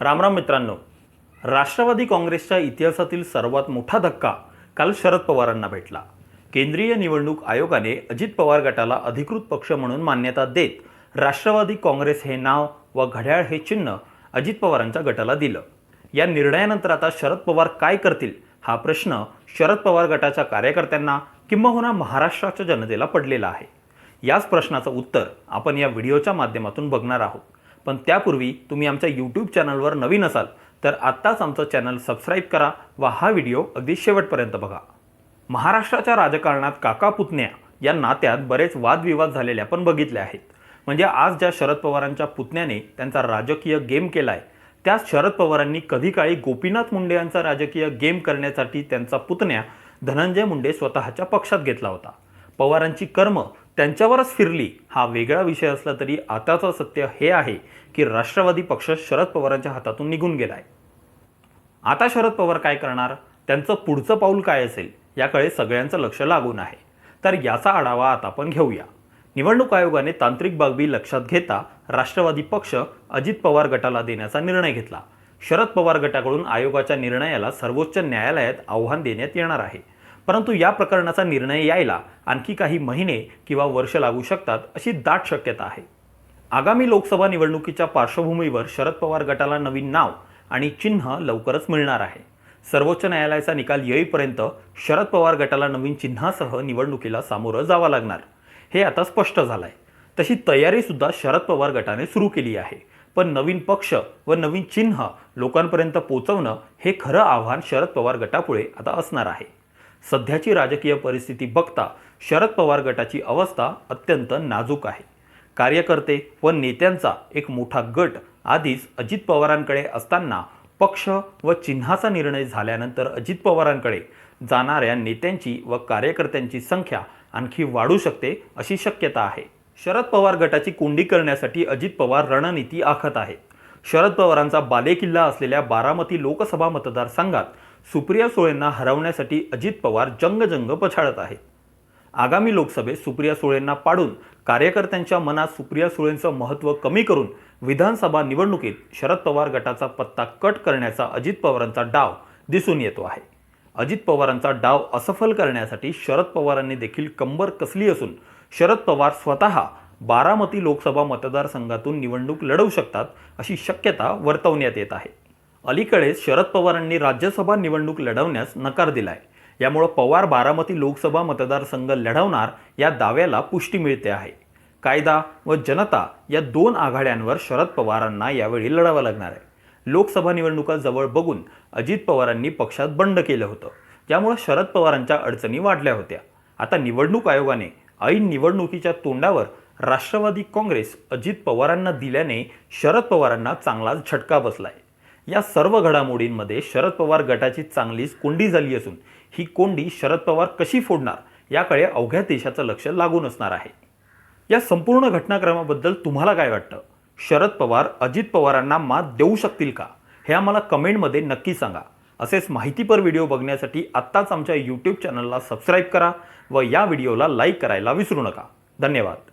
रामराम मित्रांनो, राष्ट्रवादी काँग्रेसच्या इतिहासातील सर्वात मोठा धक्का काल शरद पवारांना भेटला। केंद्रीय निवडणूक आयोगाने अजित पवार गटाला अधिकृत पक्ष म्हणून मान्यता देत राष्ट्रवादी काँग्रेस हे नाव व घड्याळ हे चिन्ह अजित पवारांच्या गटाला दिलं। या निर्णयानंतर आता शरद पवार काय करतील हा प्रश्न शरद पवार गटाच्या कार्यकर्त्यांना किंबहुना महाराष्ट्राच्या जनतेला पडलेला आहे। याच प्रश्नाचं उत्तर आपण या व्हिडिओच्या माध्यमातून बघणार आहोत। पण त्यापूर्वी तुम्ही आमच्या YouTube चॅनलवर नवीन असाल तर आत्ताच आमचं चॅनल सबस्क्राइब करा व हा व्हिडिओ अगदी शेवटपर्यंत बघा। महाराष्ट्राच्या राजकारणात काका पुतण्या या नात्यात बरेच वादविवाद झालेले आपण बघितले आहेत। म्हणजे आज ज्या शरद पवारांच्या पुतण्याने त्यांचा राजकीय गेम केलाय, त्याच शरद पवारांनी कधी काळी गोपीनाथ मुंडे यांचा राजकीय गेम करण्यासाठी त्यांचा पुतण्या धनंजय मुंडे स्वतःच्या पक्षात घेतला होता। पवारांची कर्म त्यांच्यावरच फिरली हा वेगळा विषय असला तरी आताचं सत्य हे आहे की राष्ट्रवादी पक्ष शरद पवारांच्या हातातून निघून गेलाय। आता शरद पवार काय करणार, त्यांचं पुढचं पाऊल काय असेल याकडे सगळ्यांचं लक्ष लागून आहे। तर याचा आढावा आता आपण घेऊया। निवडणूक आयोगाने तांत्रिक बाबी लक्षात घेता राष्ट्रवादी पक्ष अजित पवार गटाला देण्याचा निर्णय घेतला। शरद पवार गटाकडून आयोगाच्या निर्णयाला सर्वोच्च न्यायालयात आव्हान देण्यात येणार आहे। परंतु या प्रकरणाचा निर्णय यायला आणखी काही महिने किंवा वर्ष लागू शकतात अशी दाट शक्यता आहे। आगामी लोकसभा निवडणुकीच्या पार्श्वभूमीवर शरद पवार गटाला नवीन नाव आणि चिन्ह लवकरच मिळणार आहे। सर्वोच्च न्यायालयाचा निकाल येईपर्यंत शरद पवार गटाला नवीन चिन्हासह निवडणुकीला सामोरं जावं लागणार हे आता स्पष्ट झालंय। तशी तयारी सुद्धा शरद पवार गटाने सुरू केली आहे। पण नवीन पक्ष व नवीन चिन्ह लोकांपर्यंत पोहोचवणं हे खरं आव्हान शरद पवार गटापुढे आता असणार आहे। सध्याची राजकीय परिस्थिती बघता शरद पवार गटाची अवस्था अत्यंत नाजूक आहे। कार्यकर्ते व नेत्यांचा एक मोठा गट आधीच अजित पवारांकडे असताना पक्ष व चिन्हाचा निर्णय झाल्यानंतर अजित पवारांकडे जाणाऱ्या नेत्यांची व कार्यकर्त्यांची संख्या आणखी वाढू शकते अशी शक्यता आहे। शरद पवार गटाची कोंडी करण्यासाठी अजित पवार रणनीती आखत आहेत। शरद पवारांचा बालेकिल्ला असलेल्या बारामती लोकसभा मतदारसंघात सुप्रिया सुळेंना हरवण्यासाठी अजित पवार जंग पछाडत आहेत। आगामी लोकसभेत सुप्रिया सुळेंना पाडून कार्यकर्त्यांच्या मनात सुप्रिया सुळेंचं महत्त्व कमी करून विधानसभा निवडणुकीत शरद पवार गटाचा पत्ता कट करण्याचा अजित पवारांचा डाव दिसून येतो आहे। अजित पवारांचा डाव असफल करण्यासाठी शरद पवारांनी देखील कंबर कसली असून शरद पवार स्वतः बारामती लोकसभा मतदारसंघातून निवडणूक लढवू शकतात अशी शक्यता वर्तवण्यात येत आहे। अलीकडेच शरद पवारांनी राज्यसभा निवडणूक लढवण्यास नकार दिलाय। यामुळे पवार बारामती लोकसभा मतदारसंघ लढवणार या दाव्याला पुष्टी मिळते आहे। कायदा व जनता या दोन आघाड्यांवर शरद पवारांना यावेळी लढावं लागणार आहे। लोकसभा निवडणुका जवळ बघून अजित पवारांनी पक्षात बंड केलं होतं, त्यामुळे शरद पवारांच्या अडचणी वाढल्या होत्या। आता निवडणूक आयोगाने ऐन निवडणुकीच्या तोंडावर राष्ट्रवादी काँग्रेस अजित पवारांना दिल्याने शरद पवारांना चांगलाच झटका बसलाय। या सर्व घडामोडींमध्ये शरद पवार गटाची चांगलीच कोंडी झाली असून ही कोंडी शरद पवार कशी फोडणार याकडे अवघ्या देशाचं लक्ष लागून असणार आहे। या संपूर्ण घटनाक्रमाबद्दल तुम्हाला काय वाटतं? शरद पवार अजित पवारांना मात देऊ शकतील का हे आम्हाला कमेंटमध्ये नक्की सांगा। असेच माहितीपर व्हिडिओ बघण्यासाठी आत्ताच आमच्या YouTube चॅनलला सबस्क्राइब करा व या व्हिडिओला लाईक करायला विसरू नका। धन्यवाद।